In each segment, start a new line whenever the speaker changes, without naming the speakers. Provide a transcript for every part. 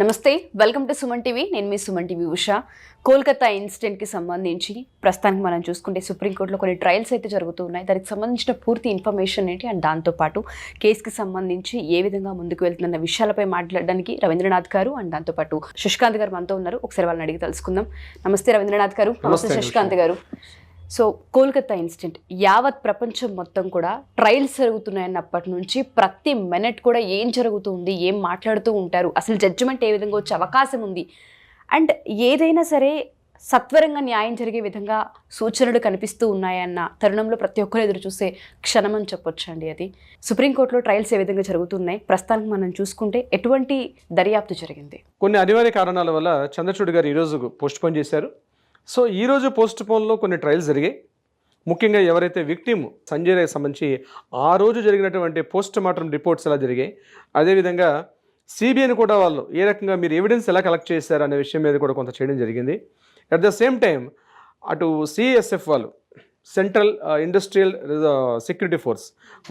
నమస్తే, welcome to Suman TV. నేను మీ Suman TV Usha. Kolkata ఇన్సిడెంట్కి సంబంధించి ప్రస్తుతానికి మనం చూసుకుంటే సుప్రీంకోర్టులో కొన్ని ట్రయల్స్ అయితే జరుగుతూ ఉన్నాయి. దానికి సంబంధించిన పూర్తి ఇన్ఫర్మేషన్ ఏంటి అండ్ దాంతోపాటు కేసుకి సంబంధించి ఏ విధంగా ముందుకు వెళ్తున్న విషయాలపై మాట్లాడడానికి రవీంద్రనాథ్ గారు అండ్ దాంతోపాటు శశికాంత్ గారు మనతో ఉన్నారు. ఒకసారి వాళ్ళని అడిగి తెలుసుకుందాం. నమస్తే రవీంద్రనాథ్ గారు. నమస్తే శశికాంత్ గారు. సో కోల్కతా ఇన్సిడెంట్ యావత్ ప్రపంచం మొత్తం కూడా ట్రయల్స్ జరుగుతున్నాయన్నప్పటి నుంచి ప్రతి మినిట్ కూడా ఏం జరుగుతుంది, ఏం మాట్లాడుతూ ఉంటారు, అసలు జడ్జిమెంట్ ఏ విధంగా వచ్చే అవకాశం ఉంది అండ్ ఏదైనా సరే సత్వరంగా న్యాయం జరిగే విధంగా సూచనలు కనిపిస్తూ ఉన్నాయన్న తరుణంలో ప్రతి ఒక్కరు ఎదురు చూసే క్షణం అని చెప్పొచ్చు అండి. అది సుప్రీంకోర్టులో ట్రయల్స్ ఏ విధంగా జరుగుతున్నాయి, ప్రస్తుతానికి మనం చూసుకుంటే ఎటువంటి దర్యాప్తు జరిగింది?
కొన్ని అనివార్య కారణాల వల్ల చంద్రచూడ్ గారు ఈరోజు పోస్ట్పోన్ చేశారు. సో ఈరోజు పోస్ట్పోన్లో కొన్ని ట్రయల్స్ జరిగాయి. ముఖ్యంగా ఎవరైతే విక్టిమ్ సంజయ్ రాయ్కి సంబంధించి ఆ రోజు జరిగినటువంటి పోస్ట్ మార్టం రిపోర్ట్స్ ఎలా జరిగాయి, అదేవిధంగా సిబిఐని కూడా వాళ్ళు ఏ రకంగా మీరు ఎవిడెన్స్ ఎలా కలెక్ట్ చేశారు అనే విషయం మీద కూడా కొంత చేయడం జరిగింది. అట్ ద సేమ్ టైం అటు సిఎస్ఎఫ్ వాళ్ళు సెంట్రల్ ఇండస్ట్రియల్ సెక్యూరిటీ ఫోర్స్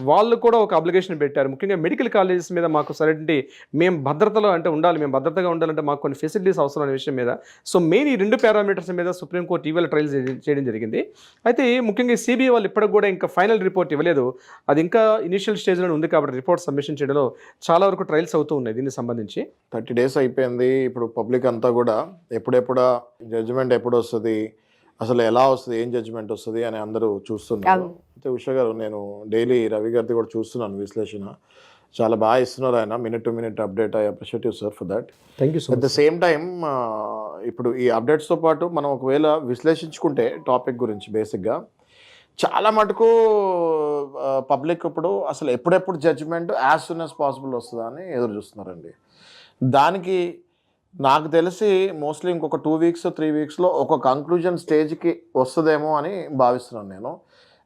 వాళ్ళు కూడా ఒక అప్లికేషన్ పెట్టారు. ముఖ్యంగా మెడికల్ కాలేజెస్ మీద మాకు సరైన మేము భద్రతలో అంటే ఉండాలి, మేము భద్రతగా ఉండాలంటే మాకు కొన్ని ఫెసిలిటీస్ అవసరం అనే విషయం మీద. సో మెయిన్ ఈ రెండు పారామీటర్స్ మీద సుప్రీంకోర్టు ఇవాళ ట్రయల్స్ చేయడం జరిగింది. అయితే ముఖ్యంగా సిబిఐ వాళ్ళు ఇప్పటికి కూడా ఇంకా ఫైనల్ రిపోర్ట్ ఇవ్వలేదు. అది ఇంకా ఇనిషియల్ స్టేజ్లో ఉంది కాబట్టి రిపోర్ట్ సబ్మిషన్ చేయడంలో చాలా వరకు ట్రయల్స్ అవుతూ ఉన్నాయి. దీనికి సంబంధించి
30 days అయిపోయింది. ఇప్పుడు పబ్లిక్ అంతా కూడా ఎప్పుడెప్పుడా జడ్జిమెంట్ ఎప్పుడు వస్తుంది, అసలు ఎలా వస్తుంది, ఏం జడ్జిమెంట్ వస్తుంది అని అందరూ చూస్తున్నారు. అయితే ఉషా గారు, నేను డైలీ రవి గారిది కూడా చూస్తున్నాను విశ్లేషణ, చాలా బాగా ఇస్తున్నారు ఆయన, minute to minute update. I appreciate you sir for that.
Thank you.
At the same time ఇప్పుడు ఈ అప్డేట్స్తో పాటు మనం ఒకవేళ విశ్లేషించుకుంటే టాపిక్ గురించి బేసిక్గా చాలా మటుకు పబ్లిక్ ఇప్పుడు అసలు ఎప్పుడెప్పుడు judgement as soon as possible వస్తుందా అని ఎదురు చూస్తున్నారండి. దానికి నాకు తెలిసి మోస్ట్లీ ఇంకొక 2 weeks 3 weeksలో ఒక కంక్లూజన్ స్టేజ్కి వస్తుందేమో అని భావిస్తున్నాను నేను.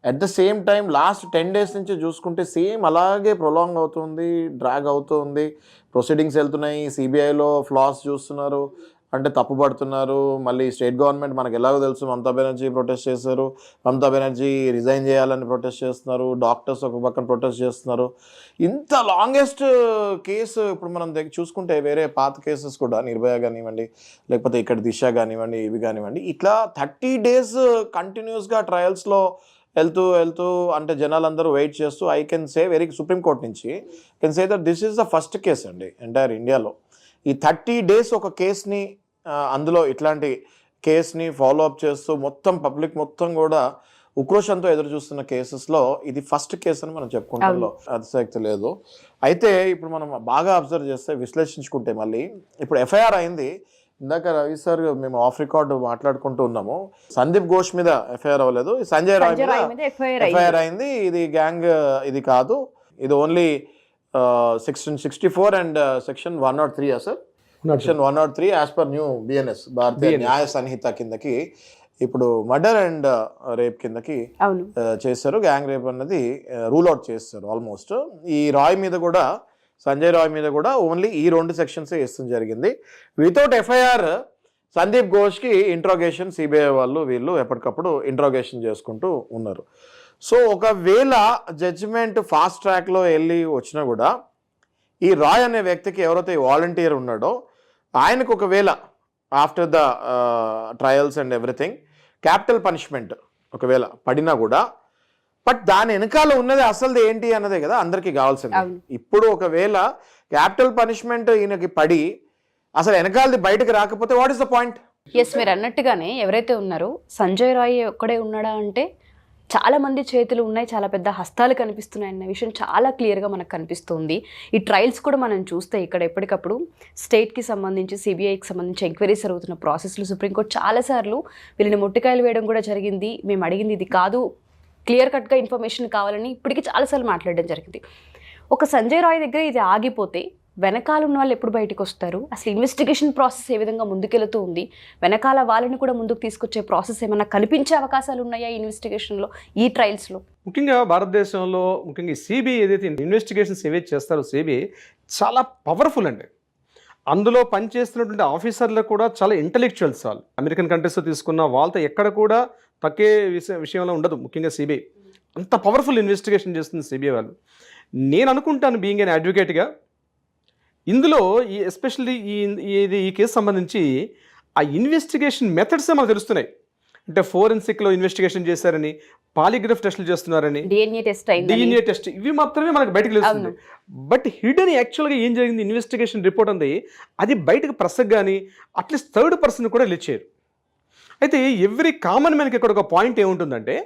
At the same time last 10 days నుంచి చూసుకుంటే సేమ్ అలాగే ప్రొలాంగ్ అవుతుంది, డ్రాగ్ అవుతుంది, ప్రొసీడింగ్స్ వెళ్తున్నాయి. సిబిఐలో ఫ్లాస్ చూస్తున్నారు, అంటే తప్పుపడుతున్నారు. మళ్ళీ స్టేట్ గవర్నమెంట్ మనకు ఎలాగో తెలుసు, మమతా బెనర్జీ ప్రొటెస్ట్ చేశారు, మమతా బెనర్జీ రిజైన్ చేయాలని ప్రొటెస్ట్ చేస్తున్నారు, డాక్టర్స్ ఒక పక్కన ప్రొటెస్ట్ చేస్తున్నారు. ఇంత లాంగెస్ట్ కేసు ఇప్పుడు మనం చూసుకుంటే వేరే పాత కేసెస్ కూడా నిర్భయ కానివ్వండి, లేకపోతే ఇక్కడ దిశ కానివ్వండి, ఇవి కానివ్వండి, ఇట్లా 30 days కంటిన్యూస్గా ట్రయల్స్లో వెళ్తూ అంటే జనాలందరూ వెయిట్ చేస్తూ, I can say very supreme court నుంచి can say that this is the first case అండి ఎంటైర్ ఇండియాలో. ఈ 30 days ఒక కేసుని, అందులో ఇట్లాంటి కేసుని ఫాలో అప్ చేస్తూ మొత్తం పబ్లిక్ మొత్తం కూడా ఉక్రోషంతో ఎదురు చూస్తున్న కేసెస్లో ఇది ఫస్ట్ కేసు అని మనం చెప్పుకుంటాంలో అతిశక్తి లేదు. అయితే ఇప్పుడు మనం బాగా అబ్జర్వ్ చేస్తే, విశ్లేషించుకుంటే మళ్ళీ ఇప్పుడు ఎఫ్ఐఆర్ అయింది. ఇందాక రవి సార్ మేము ఆఫ్ రికార్డ్ మాట్లాడుకుంటూ ఉన్నాము, సందీప్ ఘోష్ మీద ఎఫ్ఐఆర్ అవ్వలేదు, సంజయ్ రాయ్ మీద ఎఫ్ఐఆర్ అయింది. ఇది గ్యాంగ్ ఇది కాదు, ఇది only section 64 and section 103 sir. Section 103 as per new BNS Bharatiya Nyaya Sanhita కిందకి ఇప్పుడు మర్డర్ అండ్ రేప్ కిందకి చేస్తారు. గ్యాంగ్ రేప్ అన్నది రూల్ అవుట్ చేస్తారు ఆల్మోస్ట్. ఈ రాయ్ మీద కూడా, సంజయ్ రాయ్ మీద కూడా ఓన్లీ ఈ 2 sections ఇస్తుంది జరిగింది. వితౌట్ ఎఫ్ఐఆర్ సందీప్ ఘోష్కి ఇంట్రోగేషన్ సిబిఐ వాళ్ళు వీళ్ళు ఎప్పటికప్పుడు ఇంట్రోగేషన్ చేసుకుంటూ ఉన్నారు. సో ఒకవేళ జడ్జిమెంట్ ఫాస్ట్ ట్రాక్లో వెళ్ళి వచ్చినా కూడా ఈ రాయ్ అనే వ్యక్తికి, ఎవరైతే వాలంటీర్ ఉన్నాడో ఆయనకు ఒకవేళ after the trials and everything capital punishment ఒకవేళ పడినా కూడా, బట్ దాని వెనకాల ఉన్నది అసలు ఏంటి అన్నదే కదా అందరికీ కావాల్సింది. ఇప్పుడు ఒకవేళ క్యాపిటల్ పనిష్మెంట్ ఈయనకి పడి అసలు వెనకాలది బయటకు రాకపోతే what is the point?
Yes, మీరు అన్నట్టుగానే ఎవరైతే ఉన్నారో సంజయ్ రాయ్ ఒక్కడే ఉన్నాడా అంటే చాలా మంది చేతులు ఉన్నాయి, చాలా పెద్ద హస్తాలు కనిపిస్తున్నాయి అన్న విషయం చాలా క్లియర్గా మనకు కనిపిస్తుంది. ఈ ట్రయల్స్ కూడా మనం చూస్తే ఇక్కడ ఎప్పటికప్పుడు స్టేట్కి సంబంధించి, సిబిఐకి సంబంధించి ఎంక్వైరీస్ జరుగుతున్న ప్రాసెస్లో సుప్రీంకోర్టు చాలాసార్లు వీళ్ళని ముట్టికాయలు వేయడం కూడా జరిగింది. మేము అడిగింది ఇది కాదు, క్లియర్ కట్గా ఇన్ఫర్మేషన్ కావాలని ఇప్పటికీ చాలాసార్లు మాట్లాడడం జరిగింది. ఒక సంజయ్ రాయ్ దగ్గర ఇది ఆగిపోతే వెనకాల ఉన్న వాళ్ళు ఎప్పుడు బయటకు వస్తారు, అసలు ఇన్వెస్టిగేషన్ ప్రాసెస్ ఏ విధంగా ముందుకెళ్తూ ఉంది, వెనకాల వాళ్ళని కూడా ముందుకు తీసుకొచ్చే ప్రాసెస్ ఏమైనా కనిపించే అవకాశాలు ఉన్నాయా ఈ ఇన్వెస్టిగేషన్లో, ఈ ట్రయల్స్లో?
ముఖ్యంగా భారతదేశంలో ముఖ్యంగా సిబిఐ ఏదైతే ఇన్వెస్టిగేషన్స్ ఏవైతే చేస్తారో సిబిఐ చాలా పవర్ఫుల్ అండి. అందులో పనిచేస్తున్నటువంటి ఆఫీసర్లు కూడా చాలా ఇంటెలెక్చువల్స్. వాళ్ళు అమెరికన్ కంట్రీస్లో తీసుకున్న వాళ్ళతో ఎక్కడ కూడా తక్కువ విషయంలో ఉండదు. ముఖ్యంగా సిబిఐ అంత పవర్ఫుల్ ఇన్వెస్టిగేషన్ చేస్తుంది సిబిఐ వాళ్ళు. నేను అనుకుంటాను, బీయింగ్ అన్ అడ్వకేట్గా, ఇందులో ఈ ఎస్పెషల్లీ ఈ కేసు సంబంధించి ఆ ఇన్వెస్టిగేషన్ మెథడ్సే మనకు తెలుస్తున్నాయి. అంటే ఫోరెన్సిక్లో ఇన్వెస్టిగేషన్ చేశారని, పాలిగ్రాఫ్ టెస్టులు చేస్తున్నారని,
డిఎన్ఏ టెస్ట్ అయింది,
డిఎన్ఏ టెస్ట్, ఇవి మాత్రమే మనకు బయటకు తెలుస్తుంది. బట్ హిడెన్ యాక్చువల్గా ఏం జరిగింది ఇన్వెస్టిగేషన్ రిపోర్ట్ ఉంది, అది బయటకు ప్రెస్కి కానీ అట్లీస్ట్ థర్డ్ పర్సన్ కూడా రిలీజ్. అయితే ఎవ్రీ కామన్ మ్యాన్కి ఇక్కడ ఒక పాయింట్ ఏముంటుందంటే,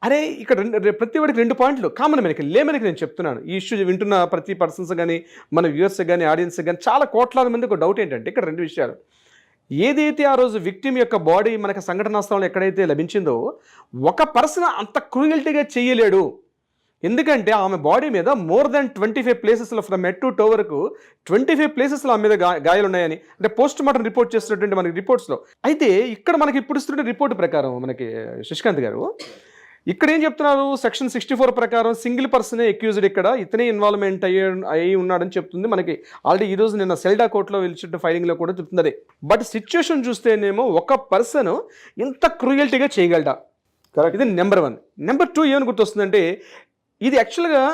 అరే ఇక్కడ ప్రతి వాడికి 2 పాయింట్లు కామన్ మ్యాన్కి, లేమన్కి నేను చెప్తున్నాను. ఈ ఇష్యూ వింటున్న ప్రతి పర్సన్స్ కానీ, మన వ్యూవర్స్ కానీ, ఆడియన్స్ కానీ, చాలా కోట్లాది మందికి ఒక డౌట్ ఏంటంటే ఇక్కడ 2 విషయాలు. ఏదైతే ఆ రోజు విక్టిమ్ యొక్క బాడీ మనకు సంఘటనా స్థలంలో ఎక్కడైతే లభించిందో, ఒక పర్సన్ అంత క్రూయల్టీగా చేయలేడు. ఎందుకంటే ఆమె బాడీ మీద మోర్ దాన్ 25 ప్లేసెస్లో ఫ్రమ్ హెడ్ టు టో వరకు 25 ప్లేసెస్లో ఆమె మీద గాయాలు ఉన్నాయని అంటే పోస్ట్ మార్టం రిపోర్ట్ చేస్తున్నటువంటి మనకి రిపోర్ట్స్లో. అయితే ఇక్కడ మనకి ఇప్పుడు ఇస్తున్న రిపోర్ట్ ప్రకారం మనకి శశికాంత్ గారు ఇక్కడ ఏం చెప్తున్నారు, సెక్షన్ 64 ప్రకారం సింగిల్ పర్సనే అక్యూజ్డ్, ఇక్కడ ఇతనే ఇన్వాల్వ్మెంట్ అయ్యి ఉన్నాడని చెప్తుంది మనకి. ఆల్రెడీ ఈ రోజు నిన్న సెల్డా కోర్టులో వెళ్ళిన ఫైలింగ్లో కూడా చెప్తుంది. బట్ సిచ్యువేషన్ చూస్తేనేమో ఒక పర్సన్ ఇంత క్రూయల్టీగా చేయగలడా, ఇది నెంబర్ 1. నెంబర్ 2 ఏమని గుర్తొస్తుందంటే, ఇది యాక్చువల్గా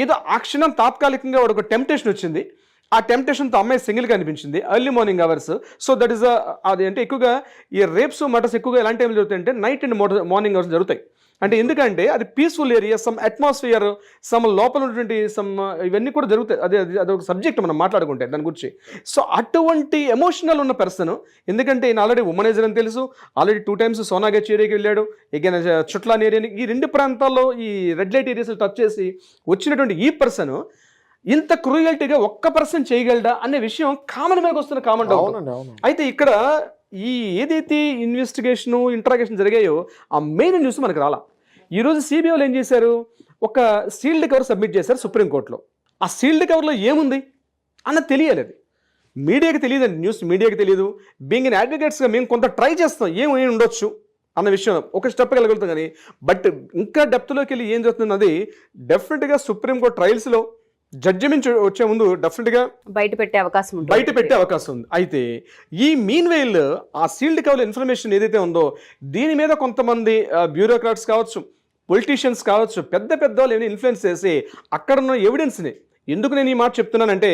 ఏదో ఆ క్షణం తాత్కాలికంగా వాడు ఒక టెంప్టేషన్ వచ్చింది, ఆ టెంప్టేషన్తో అమ్మాయి సింగిల్గా అనిపించింది early morning hours. So that is అది అంటే ఎక్కువగా ఈ రేప్స్ మర్డర్స్ ఎక్కువగా ఎలాంటి టైంలో జరుగుతాయంటే నైట్ అండ్ మార్నింగ్ అవర్స్ జరుగుతాయి. అంటే ఎందుకంటే అది peaceful area, some atmosphere, some లోపల ఉన్నటువంటి సమ్ ఇవన్నీ కూడా జరుగుతాయి. అది ఒక సబ్జెక్ట్ మనం మాట్లాడుకుంటే దాని గురించి. సో అటువంటి ఎమోషనల్ ఉన్న పర్సన్, ఎందుకంటే ఈయన ఆల్రెడీ ఉమనైజర్ అని తెలుసు, ఆల్రెడీ 2 times సోనాగచ్ ఏరియాకి వెళ్ళాడు, ఎగైన్ చుట్లాన్ ఏరియాని, ఈ 2 ప్రాంతాల్లో ఈ రెడ్ లైట్ ఏరియాస్ టచ్ చేసి వచ్చినటువంటి ఈ పర్సన్ ఇంత క్రూయల్టీగా ఒక్క పర్సన్ చేయగలడా అనే విషయం కామన్ మ్యాన్కి వస్తున్న కామన్ డౌట్. అయితే ఇక్కడ ఈ ఏదైతే ఇన్వెస్టిగేషన్ ఇంట్రాగేషన్ జరిగాయో ఆ మెయిన్ న్యూస్ మనకు రాలా. ఈరోజు సిబిఐ వాళ్ళు ఏం చేశారు, ఒక సీల్డ్ కవర్ సబ్మిట్ చేశారు సుప్రీంకోర్టులో. ఆ సీల్డ్ కవర్లో ఏముంది అన్నది తెలియలేదు, మీడియాకి తెలియదండి, న్యూస్ మీడియాకి తెలియదు. బీయింగ్ ఇన్ అడ్వకేట్స్గా మేము కొంత ట్రై చేస్తాం ఏమి ఉండొచ్చు అన్న విషయం ఒక స్టెప్ వెళ్ళగలుగుతాం, కానీ బట్ ఇంకా డెప్త్లోకి వెళ్ళి ఏం జరుగుతుంది అది డెఫినెట్గా సుప్రీంకోర్టు ట్రయల్స్లో జడ్జిమెంట్ వచ్చే ముందు డెఫినెట్గా బయట పెట్టే అవకాశం ఉంది. అయితే ఈ మీన్ వైల్ ఆ సీల్డ్ కవర్ ఇన్ఫర్మేషన్ ఏదైతే ఉందో దీని మీద కొంతమంది బ్యూరోక్రాట్స్ కావచ్చు, పొలిటీషియన్స్ కావచ్చు, పెద్ద వాళ్ళు ఏమైనా ఇన్ఫ్లుయెన్స్ చేసి అక్కడ ఉన్న ఎవిడెన్స్ని, ఎందుకు నేను ఈ మాట చెప్తున్నానంటే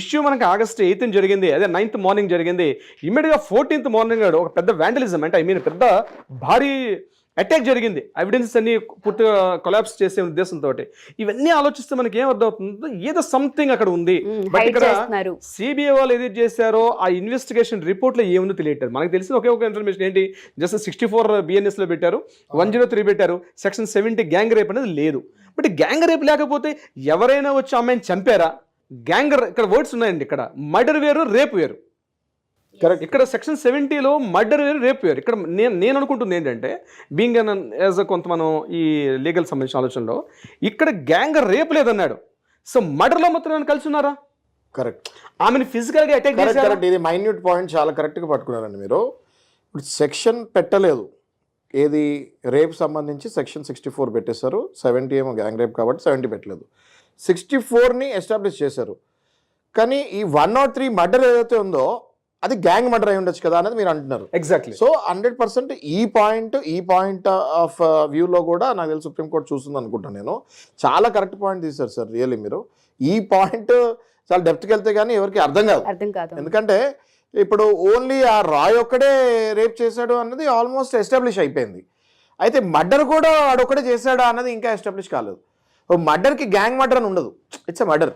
ఇష్యూ మనకి August 8th జరిగింది, అదే 9th మార్నింగ్ జరిగింది. ఇమ్మీడియట్గా 14th మార్నింగ్ ఒక పెద్ద వ్యాండలిజం అంటే పెద్ద భారీ అటాక్ జరిగింది, ఎవిడెన్స్ అన్ని పూర్తిగా కొలాప్స్ చేసే ఉద్దేశంతో. ఇవన్నీ ఆలోచిస్తే మనకి ఏం అర్థం అవుతుందో ఏదో సంథింగ్ అక్కడ ఉంది. బట్ ఇక్కడ సిబిఐ వాళ్ళు ఏది చేశారో ఆ ఇన్వెస్టిగేషన్ రిపోర్ట్లో ఏముందో తెలియట్లేదు. మనకు తెలిసిన ఒకే ఒక ఇన్ఫర్మేషన్ ఏంటి, జస్ట్ 64 BNS లో పెట్టారు, 103 పెట్టారు, సెక్షన్ 70 గ్యాంగ్ రేప్ అనేది లేదు. బట్ గ్యాంగ్ రేప్ లేకపోతే ఎవరైనా వచ్చి అమ్మాయిని చంపారా? గ్యాంగ్ ఇక్కడ వర్డ్స్ ఉన్నాయండి, ఇక్కడ మర్డర్ వేరు, రేప్ వేరు. ఇక్కడ సెక్షన్ 70లో మర్డర్ వేరు, రేప్ వేరు. ఇక్కడ నేను అనుకుంటుంది ఏంటంటే బీయింగ్ యాజ్ కొంత మనం ఈ లీగల్ సంబంధించిన ఆలోచనలో ఇక్కడ గ్యాంగ్ రేప్ లేదన్నాడు. సో మర్డర్లో మొత్తం కలిసి ఉన్నారా?
కరెక్ట్.
ఆమెను ఫిజికల్గా అటాక్ చేశారు.
ఇది మైన్యూట్ పాయింట్ చాలా కరెక్ట్గా పట్టుకున్నారండి మీరు. ఇప్పుడు సెక్షన్ పెట్టలేదు, ఏది రేప్ సంబంధించి సెక్షన్ 64 పెట్టేశారు, 70 ఏమో గ్యాంగ్ రేప్ కాబట్టి 70 పెట్టలేదు, 64ని ఎస్టాబ్లిష్ చేశారు. కానీ ఈ 103 మర్డర్ ఏదైతే ఉందో అది గ్యాంగ్ మర్డర్ అయి ఉండొచ్చు కదా అనేది మీరు అంటున్నారు.
ఎగ్జాక్ట్లీ.
సో 100% ఈ పాయింట్ ఆఫ్ వ్యూలో కూడా నాకు తెలిసి సుప్రీంకోర్టు చూస్తుంది అనుకుంటాను నేను. చాలా కరెక్ట్ పాయింట్ తీశారు సార్ రియల్లీ మీరు. ఈ పాయింట్ చాలా డెప్త్కి వెళ్తే కానీ ఎవరికి అర్థం కాదు. ఎందుకంటే ఇప్పుడు ఓన్లీ ఆ రాయ్ ఒక్కడే రేప్ చేశాడు అన్నది ఆల్మోస్ట్ ఎస్టాబ్లిష్ అయిపోయింది. అయితే మర్డర్ కూడా వాడొక్కడే చేశాడా అన్నది ఇంకా ఎస్టాబ్లిష్ కాలేదు. మర్డర్కి గ్యాంగ్ మర్డర్ అని ఉండదు, ఇట్స్ ఎ మర్డర్,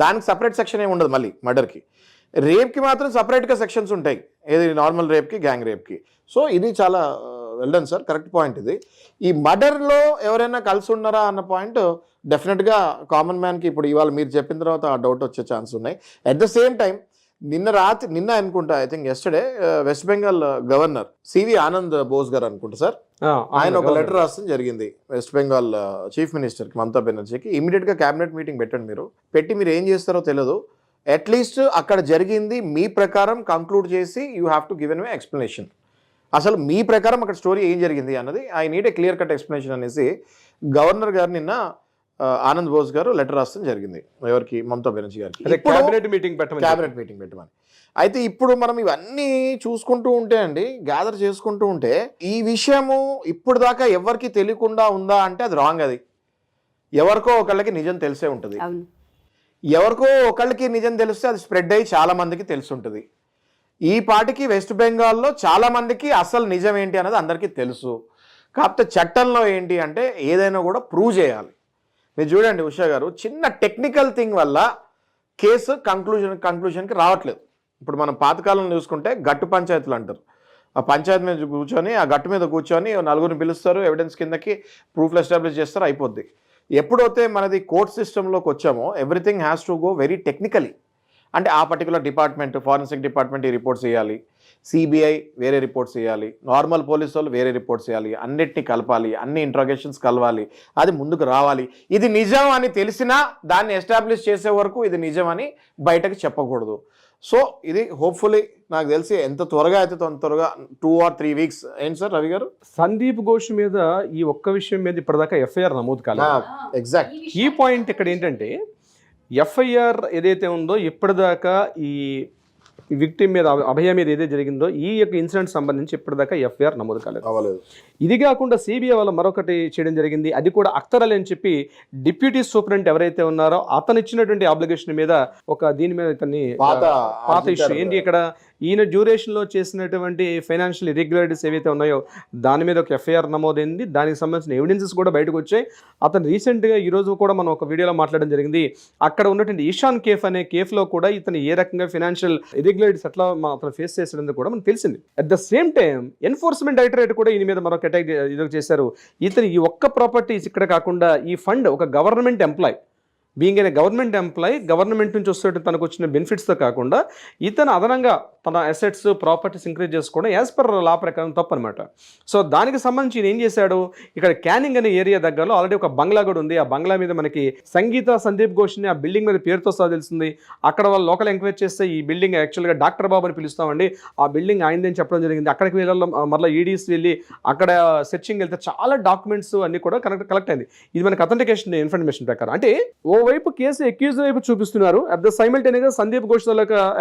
దానికి సపరేట్ సెక్షన్ ఏమి ఉండదు. మళ్ళీ మర్డర్కి, రేప్కి మాత్రం సపరేట్గా సెక్షన్స్ ఉంటాయి, ఏది నార్మల్ రేప్కి, గ్యాంగ్ రేప్కి. సో ఇది చాలా well done sir, correct point ఇది. ఈ మర్డర్లో ఎవరైనా కలిసి ఉన్నారా అన్న పాయింట్ డెఫినెట్గా కామన్ మ్యాన్కి ఇప్పుడు ఇవాళ మీరు చెప్పిన తర్వాత ఆ డౌట్ వచ్చే ఛాన్స్ ఉన్నాయి. అట్ ద సేమ్ టైం నిన్న అనుకుంటా, I think yesterday West Bengal governor C V Anand Bose గారు అనుకుంటా సార్, ఆయన ఒక లెటర్ రాయడం జరిగింది వెస్ట్ బెంగాల్ చీఫ్ మినిస్టర్కి మమతా బెనర్జీకి. ఇమీడియట్గా క్యాబినెట్ మీటింగ్ పెట్టండి, పెట్టి మీరు ఏం చేస్తారో తెలియదు, అట్లీస్ట్ అక్కడ జరిగింది మీ ప్రకారం కంక్లూడ్ చేసి you have to give an explanation. అసలు మీ ప్రకారం అక్కడ స్టోరీ ఏం జరిగింది అన్నది I need a clear cut explanation అనేసి గవర్నర్ గారు నిన్న ఆనంద్ బోస్ గారు లెటర్ రాయడం జరిగింది. ఎవరికి? మమతా బెనర్జీ గారికి.
క్యాబినెట్ మీటింగ్
పెట్టమని. అయితే ఇప్పుడు మనం ఇవన్నీ చూసుకుంటూ ఉంటే అండి, గ్యాదర్ చేసుకుంటూ ఉంటే ఈ విషయము ఇప్పుడు దాకా ఎవరికి తెలియకుండా ఉందా అంటే అది రాంగ్. అది ఎవరికో ఒకళ్ళకి నిజం తెలిసే ఉంటుంది. ఎవరికో ఒకళ్ళకి నిజం తెలిస్తే అది స్ప్రెడ్ అయ్యి చాలా మందికి తెలుసుంటుంది. ఈ పాటికి వెస్ట్ బెంగాల్లో చాలా మందికి అసలు నిజం ఏంటి అన్నది అందరికీ తెలుసు. కాకపోతే చట్టంలో ఏంటి అంటే ఏదైనా కూడా ప్రూవ్ చేయాలి. మీరు చూడండి ఉషా గారు, చిన్న టెక్నికల్ థింగ్ వల్ల కేసు కంక్లూజన్కి రావట్లేదు. ఇప్పుడు మనం పాతకాలంలో చూసుకుంటే గట్టు పంచాయతీలు అంటారు. ఆ పంచాయతీ మీద కూర్చొని ఆ గట్టు మీద కూర్చొని నలుగురిని పిలుస్తారు, ఎవిడెన్స్ కిందకి ప్రూఫ్లు ఎస్టాబ్లిష్ చేస్తారు, అయిపోద్ది. ఎప్పుడైతే మనది కోర్ట్ సిస్టంలోకి వచ్చామో everything has to go very technically. అంటే ఆ పర్టికులర్ డిపార్ట్మెంట్, ఫారెన్సిక్ డిపార్ట్మెంట్ ఈ రిపోర్ట్స్ చేయాలి, సిబిఐ వేరే రిపోర్ట్స్ చేయాలి, నార్మల్ పోలీసు వాళ్ళు వేరే రిపోర్ట్స్ చేయాలి, అన్నిటిని కలపాలి, అన్ని ఇంట్రాగేషన్స్ కలవాలి, అది ముందుకు రావాలి. ఇది నిజం అని తెలిసినా దాన్ని ఎస్టాబ్లిష్ చేసే వరకు ఇది నిజం అని బయటకు చెప్పకూడదు. సో ఇది హోప్ఫుల్లీ నాకు తెలిసి ఎంత త్వరగా అయితే త్వరగా 2 or 3 weeks. ఏంటి సార్ రవి గారు?
సందీప్ ఘోష్ మీద ఈ ఒక్క విషయం మీద ఇప్పటిదాకా ఎఫ్ఐఆర్ నమోదు కాలేదు.
ఎగ్జాక్ట్
ఈ పాయింట్ ఇక్కడ ఏంటంటే ఎఫ్ఐఆర్ ఏదైతే ఉందో ఇప్పటిదాకా ఈ విక్టిమ్ మీద అభయ మీద ఏదైతే జరిగిందో ఈ యొక్క ఇన్సిడెంట్ సంబంధించి ఇప్పటిదాకా ఎఫ్ఐఆర్ నమోదు కాలేదు. ఇది కాకుండా సిబిఐ వాళ్ళు మరొకటి చేయడం జరిగింది. అది కూడా అఖ్తర్ అలీ అని చెప్పి డిప్యూటీ సూపరింటెండెంట్ ఎవరైతే ఉన్నారో అతను ఇచ్చినటువంటి అబ్లిగేషన్ మీద దీని మీద ఇతన్ని పాత ఇష్యూ ఏంటి, ఇక్కడ ఈయన డ్యూరేషన్లో చేసినటువంటి ఫైనాన్షియల్ ఇర్రెగ్యులారిటీస్ ఏవైతే ఉన్నాయో దాని మీద ఒక ఎఫ్ఐఆర్ నమోదైంది. దానికి సంబంధించిన ఎవిడెన్సెస్ కూడా బయటకు వచ్చాయి. అతను రీసెంట్గా ఈ రోజు కూడా మనం ఒక వీడియోలో మాట్లాడడం జరిగింది. అక్కడ ఉన్నటువంటి ఈశాన్ కేఫ్ అనే కేఫ్లో కూడా ఇతను ఏ రకంగా ఫైనాన్షియల్ ఇర్రెగ్యులారిటీస్ అట్లా అతను ఫేస్ చేసినందుకు కూడా మనకు తెలిసింది. At the same time enforcement directorate కూడా ఈయన మీద మరొక అటాక్ చేశారు. ఇతను ఈ ఒక్క ప్రాపర్టీస్ ఇక్కడ కాకుండా ఈ ఫండ్ ఒక government employee, being a government employee, government నుంచి వస్తే తనకు వచ్చిన బెనిఫిట్స్తో కాకుండా ఇతను అదనంగా తన అసెట్స్ ప్రాపర్టీస్ ఇంక్రీజ్ చేసుకోవడం యాజ్ పర్ లా ప్రకారం తప్పు అనమాట. సో దానికి సంబంధించి ఈయన ఏం చేశాడు, ఇక్కడ క్యానింగ్ అనే ఏరియా దగ్గరలో ఆల్రెడీ ఒక బంగ్లా కూడా ఉంది. ఆ బంగ్లా మీద మనకి సంగీత సందీప్ ఘోష్ని ఆ బిల్డింగ్ మీద పేరుతో సహా తెలిసింది. అక్కడ వాళ్ళు లోకల్ ఎంక్వైరీ చేస్తే ఈ బిల్డింగ్ యాక్చువల్గా డాక్టర్ బాబు అని పిలుస్తామండి, ఆ బిల్డింగ్ ఆయనదని చెప్పడం జరిగింది. అక్కడికి వెళ్ళాలి మళ్ళీ ఈడీస్ వెళ్ళి అక్కడ సెర్చింగ్ వెళ్తే చాలా డాక్యుమెంట్స్ అన్ని కూడా కలెక్ట్ అయింది. ఇది మనకి అథెంటికేషన్ ఇన్ఫర్మేషన్ ప్రకారం. అంటే ఓవైపు కేసు అక్యూజ్ వైపు చూపిస్తున్నారు, అట్ ద సైమల్టేనియస్గా సందీప్ ఘోష్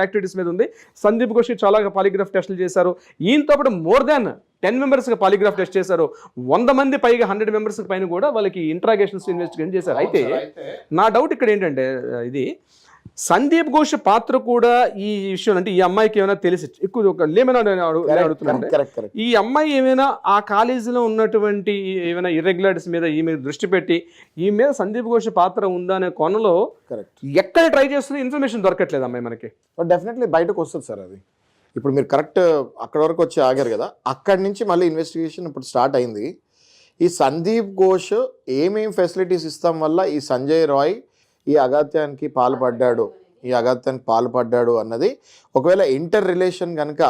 యాక్టివిటీస్ మీద ఉంది. సందీప్ ఘోష్ చాలా పాలిగ్రాఫ్ టెస్టులు చేశారు. ఈయనతో పాటు more than 10 members polygraph test చేశారు. 100 మంది పైగా 100 members పైన కూడా వాళ్ళకి ఇంట్రాగేషన్స్ ఇన్వెస్టిగేషన్ చేశారు. అయితే నా డౌట్ ఇక్కడ ఏంటంటే ఇది సందీప్ ఘోష్ పాత్ర కూడా ఈ విషయం అంటే ఈ అమ్మాయికి ఏమైనా తెలిసి ఎక్కువ లేమని అడుగుతున్నాను. ఈ అమ్మాయి ఏమైనా ఆ కాలేజీలో ఉన్నటువంటి ఏమైనా ఇర్రెగ్యులారిటీస్ మీద ఈ మీద దృష్టి పెట్టి ఈ మీద సందీప్ ఘోష్ పాత్ర ఉందా అనే కోణంలో ఎక్కడ ట్రై చేస్తుంది ఇన్ఫర్మేషన్ దొరకట్లేదు అమ్మాయి మనకి.
డెఫినెట్లీ బయటకు వస్తుంది సార్. అది ఇప్పుడు మీరు కరెక్ట్ అక్కడ వరకు వచ్చి ఆగారు కదా, అక్కడి నుంచి మళ్ళీ ఇన్వెస్టిగేషన్ ఇప్పుడు స్టార్ట్ అయింది. ఈ సందీప్ ఘోష్ ఏమేం ఫెసిలిటీస్ ఇస్తాం వల్ల ఈ సంజయ్ రాయ్ ఈ అగాత్యానికి పాల్పడ్డాడు అన్నది ఒకవేళ ఇంటర్ రిలేషన్ కనుక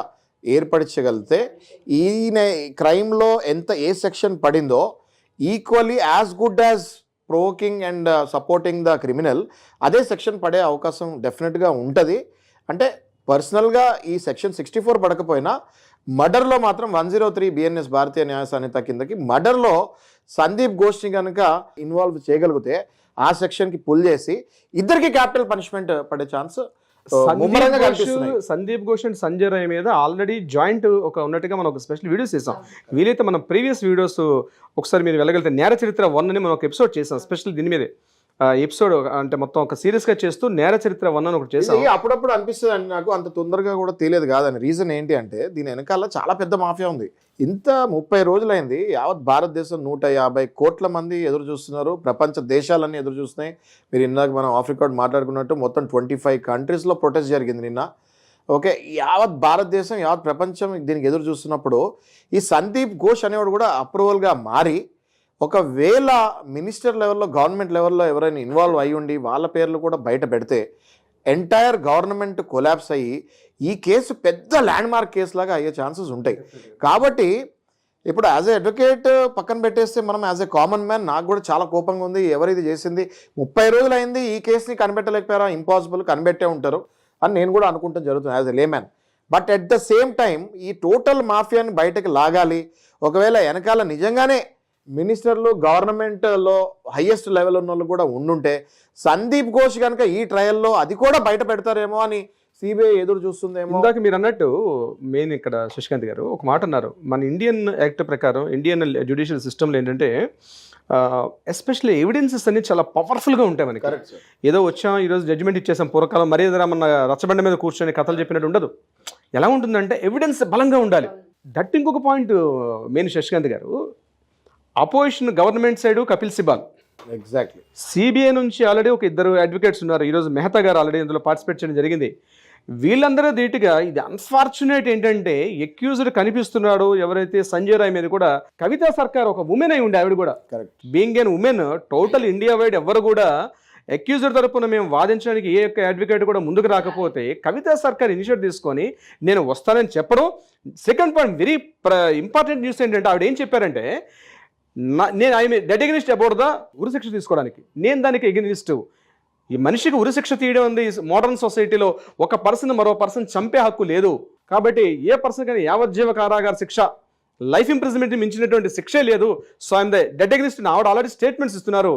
ఏర్పరచగలిగితే ఈయన క్రైమ్లో ఏ సెక్షన్ పడిందో equally as good as provoking and supporting the criminal అదే సెక్షన్ పడే అవకాశం డెఫినెట్గా ఉంటుంది. అంటే పర్సనల్గా ఈ సెక్షన్ 64 పడకపోయినా మర్డర్లో మాత్రం 103 BNS భారతీయ న్యాయ సంహిత కిందకి మర్డర్లో సందీప్ ఘోష్ని కనుక ఇన్వాల్వ్ చేయగలిగితే ఆ సెక్షన్కి పుల్ చేసి ఇద్దరికి క్యాపిటల్ పనిష్మెంట్ పడే ఛాన్స్
సందీప్ ఘోష్ అండ్ సంజయ్ రాయ్ మీద ఆల్రెడీ జాయింట్ ఉన్నట్టుగా మనం ఒక స్పెషల్ వీడియోస్ చేసాం. వీలైతే మనం ప్రీవియస్ వీడియోస్ ఒకసారి మీరు వెళ్ళగలిగితే నేర చరిత్ర 1 అని మనం ఒక ఎపిసోడ్ చేసాం స్పెషల్ దీని మీదే. ఎపిసోడ్ అంటే మొత్తం ఒక సీరియస్ గా చేస్తూ నేర చరిత్ర 1 అని ఒకటి చేసాం.
అప్పుడప్పుడు అనిపిస్తుంది అండి నాకు అంత తొందరగా కూడా తెలియదు కాదని. రీజన్ ఏంటి అంటే దీని వెనకాల చాలా పెద్ద మాఫియా ఉంది. ఇంత 30 రోజులైంది యావత్ భారతదేశం 150 కోట్ల మంది ఎదురు చూస్తున్నారు. ప్రపంచ దేశాలన్నీ ఎదురు చూస్తున్నాయి. మీరు ఇందాక మనం ఆఫ్ రికార్డ్ మాట్లాడుకున్నట్టు మొత్తం 25 కంట్రీస్లో ప్రొటెస్ట్ జరిగింది నిన్న. ఓకే, యావత్ భారతదేశం యావత్ ప్రపంచం దీనికి ఎదురు చూస్తున్నప్పుడు ఈ సందీప్ ఘోష్ అనేవాడు కూడా అప్రూవల్గా మారి ఒకవేళ మినిస్టర్ లెవెల్లో గవర్నమెంట్ లెవెల్లో ఎవరైనా ఇన్వాల్వ్ అయ్యి ఉండి వాళ్ళ పేర్లు కూడా బయట పెడితే ఎంటైర్ గవర్నమెంట్ కొలాప్స్ అయ్యి ఈ కేసు పెద్ద ల్యాండ్ మార్క్ కేసు లాగా అయ్యే ఛాన్సెస్ ఉంటాయి. కాబట్టి ఇప్పుడు యాజ్ ఎ అడ్వకేట్ పక్కన పెట్టేస్తే మనం యాజ్ ఎ కామన్ మ్యాన్ నాకు కూడా చాలా కోపంగా ఉంది. ఎవరైతే చేసింది 30 రోజులు అయింది ఈ కేసుని కనిపెట్టలేకపోయారా, ఇంపాసిబుల్, కనిపెట్టే ఉంటారు అని నేను కూడా అనుకుంటాం జరుగుతుంది as a layman. But at the same time ఈ టోటల్ మాఫియాని బయటకు లాగాలి. ఒకవేళ వెనకాల నిజంగానే మినిస్టర్లు గవర్నమెంట్లో హైయెస్ట్ లెవెల్ ఉన్న వాళ్ళు కూడా ఉండుంటే సందీప్ ఘోష్ కనుక ఈ ట్రయల్లో అది కూడా బయట పెడతారేమో అని సిబిఐ ఎదురు చూస్తుందేమో.
ఇందాక మీరు అన్నట్టు మెయిన్ ఇక్కడ శశికాంత్ గారు ఒక మాట అన్నారు. మన ఇండియన్ యాక్ట్ ప్రకారం ఇండియన్ జ్యుడిషియల్ సిస్టంలో ఏంటంటే ఎస్పెషల్లీ ఎవిడెన్సెస్ అన్ని చాలా పవర్ఫుల్గా ఉంటాయి మనకి.
Correct sir.
ఏదో వచ్చాం ఈరోజు జడ్జిమెంట్ ఇచ్చేసాం, పూర్వకాలం మరీ మన రచ్చబండ మీద కూర్చొని కథలు చెప్పినట్టు ఉండదు. ఎలా ఉంటుందంటే ఎవిడెన్స్ బలంగా ఉండాలి. దట్ ఇంకొక పాయింట్ మెయిన్ శశికాంత్ గారు, opposition government side Kapil Sibal,
exactly.
CBI నుంచి ఆల్రెడీ ఒక ఇద్దరు అడ్వకేట్స్ ఉన్నారు. ఈరోజు మెహతా గారు ఆల్రెడీ ఇందులో పార్టిసిపేట్ చేయడం జరిగింది. వీళ్ళందరూ ధీటుగా, ఇది అన్ఫార్చునేట్ ఏంటంటే ఎక్యూజ్డ్ కనిపిస్తున్నాడు ఎవరైతే సంజయ్ రాయ్ మీద కూడా కవితా సర్కార్ ఒక ఉమెన్ అయి ఉండే, ఆవిడ కూడా
correct.
Being an women total India wide ఎవరు కూడా అక్యూజ్డ్ తరపున మేము వాదించడానికి ఏ ఒక్క అడ్వకేట్ కూడా ముందుకు రాకపోతే కవితా సర్కార్ ఇనిషియేటివ్ తీసుకొని నేను వస్తానని చెప్పడం. Second point, very important news ఏంటంటే ఆవిడ ఏం చెప్పారంటే, నేను I mean dead against about the ఉరిశిక్ష తీసుకోవడానికి, నేను దానికి ఎగనిస్ట్. ఈ మనిషికి ఉరిశిక్ష తీయడం ఉంది మోడర్న్ సొసైటీలో. ఒక పర్సన్ మరో పర్సన్ చంపే హక్కు లేదు కాబట్టి ఏ పర్సన్ కానీ యావజ్జీవ కారాగార శిక్ష, లైఫ్ ఇంప్రిజన్మెంట్ మించినటువంటి శిక్షే లేదు. So I'm the dead against. ఆవిడ ఆల్రెడీ స్టేట్మెంట్స్ ఇస్తున్నారు.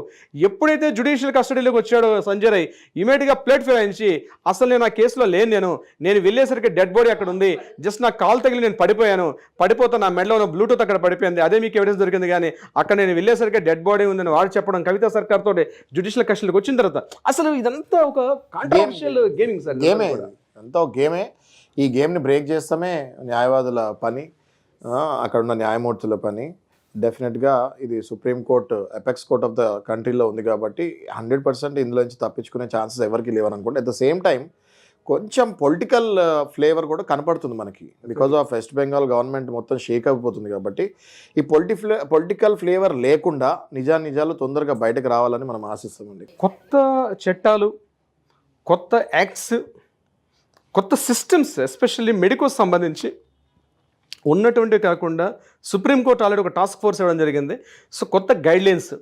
ఎప్పుడైతే జ్యుడిషియల్ కస్టడీలోకి వచ్చాడో సంజయ్ రాయ్, ఇమీడియట్గా ప్లేట్ ఫిరాయించి అసలు నేను ఆ కేసులో లేను, నేను వెళ్ళేసరికి డెడ్ బాడీ అక్కడ ఉంది, జస్ట్ నా కాల్ తగిలి నేను పడిపోతా నా మెడలో ఉన్న బ్లూటూత్ అక్కడ పడిపోయింది, అదే మీకు ఎవిడెన్స్ దొరికింది. కానీ అక్కడ నేను వెళ్ళేసరికి డెడ్ బాడీ ఉందని వాడు చెప్పడం, కవితా సర్కార్ తోటి జ్యుడిషియల్ కస్టడీలోకి వచ్చిన తర్వాత అసలు ఇదంతా ఒక కాంట్రవర్షియల్ గేమింగ్ సార్.
గేమే, అంతా ఒక గేమే. ఈ గేమ్ని బ్రేక్ చేస్తామే న్యాయవాదుల పని, అక్కడ ఉన్న న్యాయమూర్తుల పని. డెఫినెట్గా ఇది supreme court apex court of the కంట్రీలో ఉంది కాబట్టి 100% ఇందులో నుంచి తప్పించుకునే ఛాన్సెస్ ఎవరికి లేవనుకోండి. అట్ ద సేమ్ టైం కొంచెం పొలిటికల్ ఫ్లేవర్ కూడా కనపడుతుంది మనకి. Because of west Bengal government మొత్తం షేక్ అయిపోతుంది కాబట్టి ఈ పొలిటికల్ ఫ్లేవర్ లేకుండా నిజాలు తొందరగా బయటకు రావాలని మనం ఆశిస్తామండి.
కొత్త చట్టాలు, కొత్త యాక్ట్స్, కొత్త సిస్టమ్స్ ఎస్పెషల్లీ మెడికోస్ సంబంధించి ఉన్నటువంటి కాకుండా సుప్రీంకోర్టు ఆల్రెడీ ఒక టాస్క్ ఫోర్స్ ఇవ్వడం జరిగింది. సో కొత్త గైడ్లైన్స్,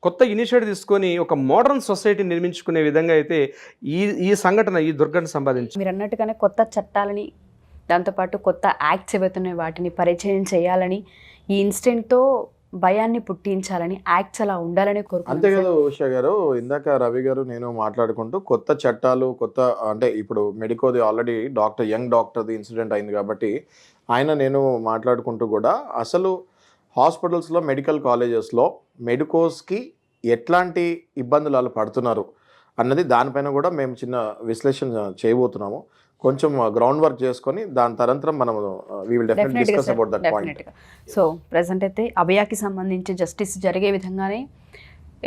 కొత్త ఇనిషియేటివ్ తీసుకొని ఒక మోడర్న్ సొసైటీ నిర్మించుకునే విధంగా అయితే ఈ సంఘటన, ఈ దుర్ఘటన సంపాదించి,
మీరు అన్నట్టుగానే కొత్త చట్టాలని, దాంతోపాటు కొత్త యాక్ట్స్ ఏవైతున్నాయో వాటిని పరిచయం చేయాలని, ఈ ఇన్సిడెంట్తో భయాన్ని పుట్టించాలని, యాక్ట్స్ అలా ఉండాలని
అంతే
కోరుకుంటున్నాను.
కదా ఉషా గారు, ఇందాక రవి గారు నేను మాట్లాడుకుంటూ కొత్త చట్టాలు, కొత్త అంటే ఇప్పుడు మెడికోది ఆల్రెడీ యంగ్ డాక్టర్ది ఇన్సిడెంట్ అయింది కాబట్టి నేను మాట్లాడుకుంటూ కూడా అసలు హాస్పిటల్స్లో, మెడికల్ కాలేజెస్లో మెడికోస్కి ఎట్లాంటి ఇబ్బందులు వాళ్ళు పడుతున్నారు అన్నది దానిపైన కూడా మేము చిన్న విశ్లేషణ చేయబోతున్నాము. కొంచెం గ్రౌండ్ వర్క్ చేసుకొని దాని తరంతరం మనం we will definitely discuss about that point.
So present అయితే అభయాకి సంబంధించి జస్టిస్ జరిగే విధంగానే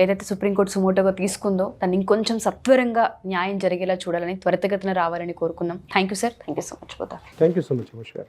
ఏదైతే సుప్రీంకోర్టు సుమోటోగా తీసుకుందో దాన్ని ఇంకొంచెం సత్వరంగా న్యాయం జరిగేలా చూడాలని, త్వరితగతిన రావాలని కోరుకుందాం. Thank you sir. Thank you so much.
Thank you so much.